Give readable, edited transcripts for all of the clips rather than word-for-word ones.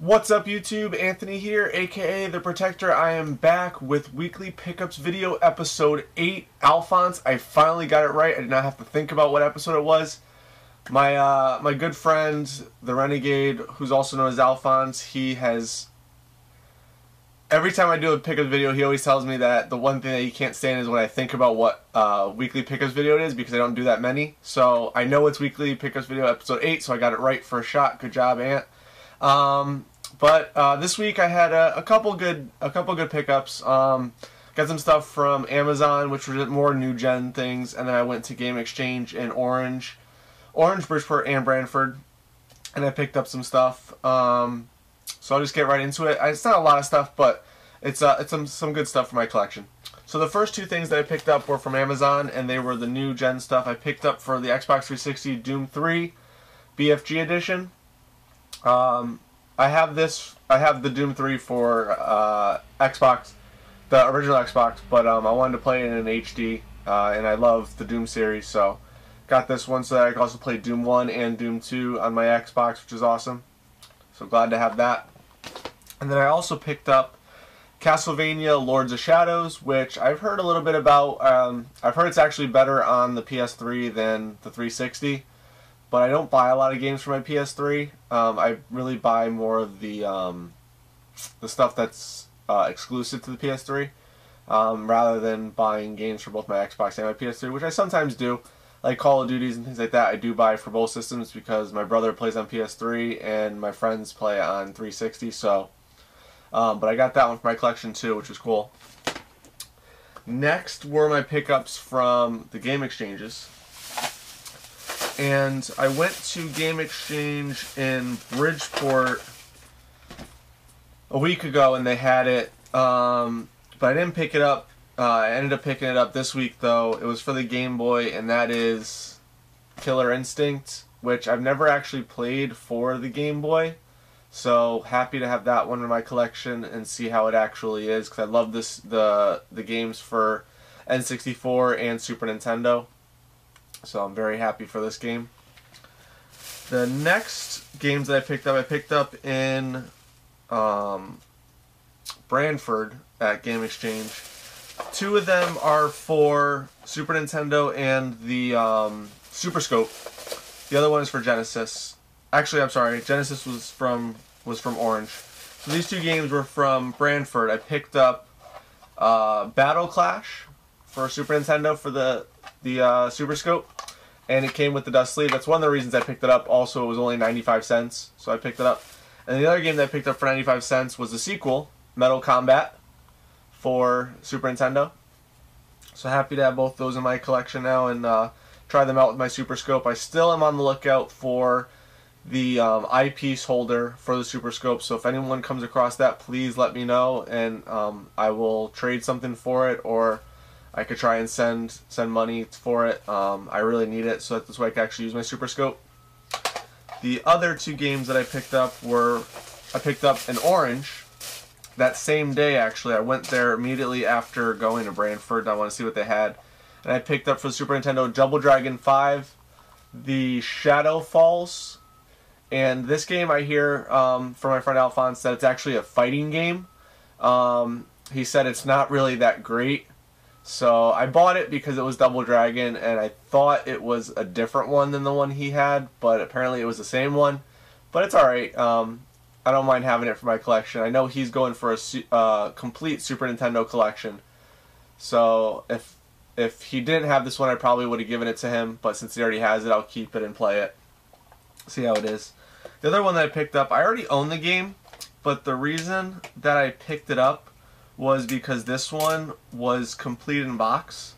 What's up YouTube? Anthony here, aka The Protector. I am back with Weekly Pickups video episode 8, Alphonse. I finally got it right. I did not have to think about what episode it was. My good friend, the Renegade, who's also known as Alphonse, he has... Every time I do a pickups video, he always tells me that the one thing that he can't stand is when I think about what weekly pickups video it is, because I don't do that many. So I know it's weekly pickups video episode 8, so I got it right for a shot. Good job, Ant. But this week I had a couple good pickups. Got some stuff from Amazon, which were more new gen things, and then I went to Game Exchange in Orange, Bridgeport, and Brantford, and I picked up some stuff. So I'll just get right into it. It's not a lot of stuff, but it's some good stuff for my collection. So the first two things that I picked up were from Amazon, and they were the new gen stuff. I picked up for the Xbox 360 Doom 3 BFG edition. I have the Doom 3 for Xbox, the original Xbox, but I wanted to play it in HD, and I love the Doom series, so got this one so that I can also play Doom 1 and Doom 2 on my Xbox, which is awesome. So glad to have that. And then I also picked up Castlevania Lords of Shadows, which I've heard a little bit about. I've heard it's actually better on the PS3 than the 360. But I don't buy a lot of games for my PS3. I really buy more of the stuff that's exclusive to the PS3, rather than buying games for both my Xbox and my PS3, which I sometimes do, like Call of Duties and things like that. I do buy for both systems because my brother plays on PS3 and my friends play on 360. So, but I got that one for my collection too, which was cool. Next were my pickups from the Game Exchanges. And I went to Game Exchange in Bridgeport a week ago, and they had it, but I didn't pick it up. I ended up picking it up this week, though. It was for the Game Boy, and that is Killer Instinct, which I've never actually played for the Game Boy. So happy to have that one in my collection and see how it actually is, because I love the games for N64 and Super Nintendo. So I'm very happy for this game. The next games that I picked up in Brantford at Game Exchange. Two of them are for Super Nintendo and the Super Scope. The other one is for Genesis. Actually, I'm sorry, Genesis was from Orange. So these two games were from Brantford. I picked up Battle Clash for Super Nintendo for the Super Scope, and it came with the dust sleeve. That's one of the reasons I picked it up. Also, it was only 95 cents, so I picked it up. And the other game that I picked up for 95 cents was the sequel, Metal Combat, for Super Nintendo. So happy to have both those in my collection now and try them out with my Super Scope. I still am on the lookout for the eyepiece holder for the Super Scope, so if anyone comes across that, please let me know, and I will trade something for it, or I could try and send money for it. I really need it, so that's why I can actually use my Super Scope. The other two games that I picked up in Orange that same day, actually. I went there immediately after going to Brantford. I want to see what they had. And I picked up for the Super Nintendo Double Dragon 5, the Shadow Falls. And this game, I hear from my friend Alphonse that it's actually a fighting game. He said it's not really that great. So I bought it because it was Double Dragon, and I thought it was a different one than the one he had, but apparently it was the same one. But it's alright. I don't mind having it for my collection. I know he's going for a complete Super Nintendo collection. So if he didn't have this one, I probably would have given it to him. But since he already has it, I'll keep it and play it. See how it is. The other one that I picked up, I already own the game, but the reason that I picked it up was because this one was complete in box,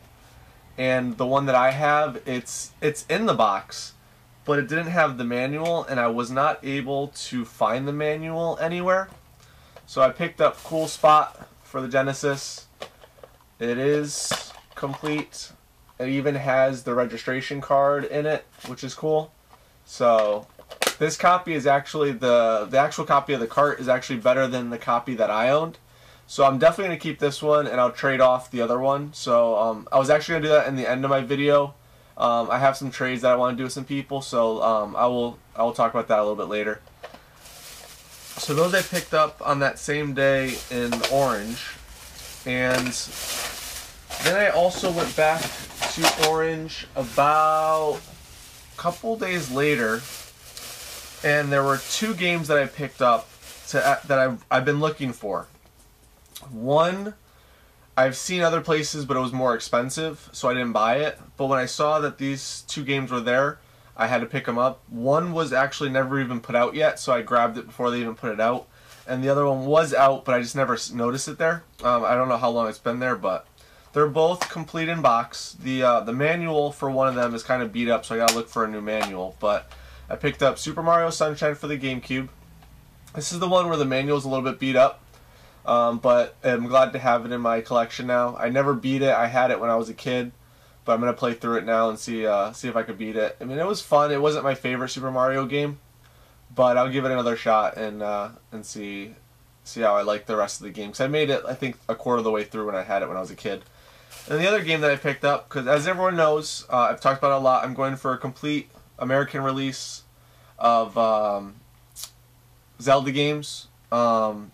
and the one that I have, it's in the box, but it didn't have the manual, and I was not able to find the manual anywhere. So I picked up Cool Spot for the Genesis. It is complete. It even has the registration card in it, which is cool. So this copy is actually the actual copy of the cart is actually better than the copy that I owned. So I'm definitely going to keep this one, and I'll trade off the other one. So I was actually going to do that in the end of my video. I have some trades that I want to do with some people, so I will talk about that a little bit later. So those I picked up on that same day in orange. And then I also went back to orange about a couple days later, and there were two games that I picked up that I've been looking for. One, I've seen other places, but it was more expensive, so I didn't buy it. But when I saw that these two games were there, I had to pick them up. One was actually never even put out yet, so I grabbed it before they even put it out. And the other one was out, but I just never noticed it there. I don't know how long it's been there, but they're both complete in box. The manual for one of them is kind of beat up, so I gotta look for a new manual. But I picked up Super Mario Sunshine for the GameCube. This is the one where the manual is a little bit beat up, but I'm glad to have it in my collection now. I never beat it. I had it when I was a kid, but I'm gonna play through it now and see if I could beat it. I mean, it was fun. It wasn't my favorite Super Mario game, but I'll give it another shot and see how I like the rest of the game. Because I made it, I think, a quarter of the way through when I had it when I was a kid. And the other game that I picked up, because as everyone knows, I've talked about it a lot, I'm going for a complete American release of Zelda games. So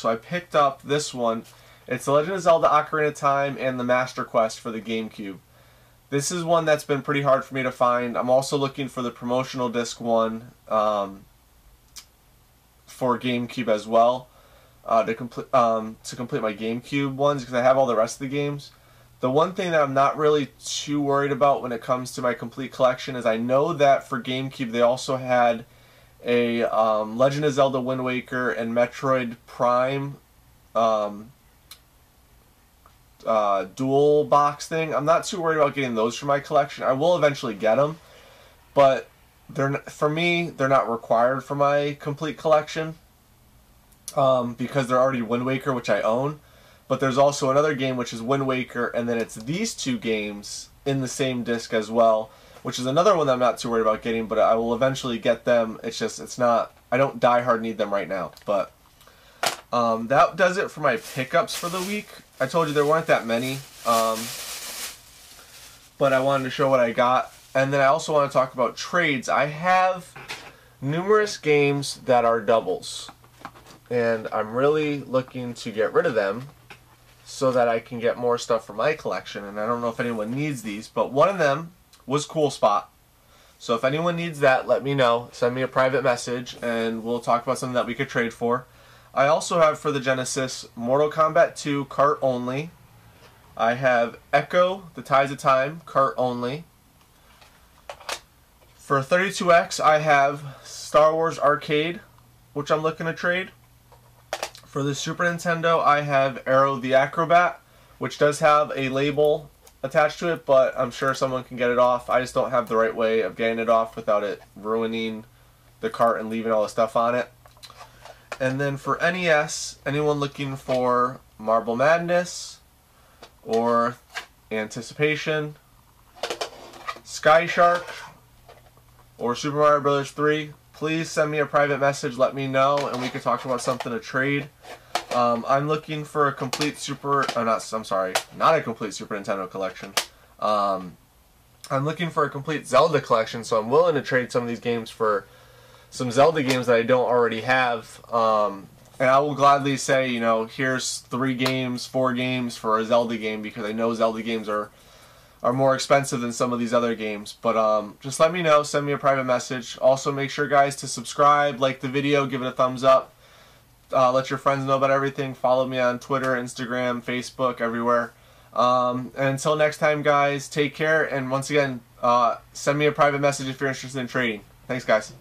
I picked up this one. It's The Legend of Zelda Ocarina of Time and the Master Quest for the GameCube. This is one that's been pretty hard for me to find. I'm also looking for the promotional disc one for GameCube as well to complete my GameCube ones, because I have all the rest of the games. The one thing that I'm not really too worried about when it comes to my complete collection is I know that for GameCube they also had a Legend of Zelda Wind Waker and Metroid Prime dual box thing. I'm not too worried about getting those for my collection. I will eventually get them, but for me they're not required for my complete collection because they're already Wind Waker, which I own. But there's also another game which is Wind Waker, and then it's these two games in the same disc as well, which is another one that I'm not too worried about getting, but I will eventually get them. It's not, I don't die hard need them right now. But that does it for my pickups for the week. I told you there weren't that many, but I wanted to show what I got. And then I also want to talk about trades. I have numerous games that are doubles, and I'm really looking to get rid of them so that I can get more stuff for my collection. And I don't know if anyone needs these, but one of them was Cool Spot. So if anyone needs that, let me know. Send me a private message and we'll talk about something that we could trade for. I also have for the Genesis Mortal Kombat 2 cart only. I have Echo, The Tides of Time, cart only. For 32X, I have Star Wars Arcade, which I'm looking to trade. For the Super Nintendo, I have Aero the Acrobat, which does have a label attached to it, but I'm sure someone can get it off. I just don't have the right way of getting it off without it ruining the cart and leaving all the stuff on it. And then for NES, anyone looking for Marble Madness or Anticipation, Sky Shark, or Super Mario Bros. 3, please send me a private message, let me know, and we can talk about something to trade. I'm looking for a complete not a complete Super Nintendo collection. I'm looking for a complete Zelda collection, so I'm willing to trade some of these games for some Zelda games that I don't already have. And I will gladly say, you know, here's 3 games, 4 games for a Zelda game, because I know Zelda games are more expensive than some of these other games. But just let me know, send me a private message. Also make sure, guys, to subscribe, like the video, give it a thumbs up. Let your friends know about everything. Follow me on Twitter, Instagram, Facebook, everywhere. And until next time, guys, take care. And once again, send me a private message if you're interested in trading. Thanks, guys.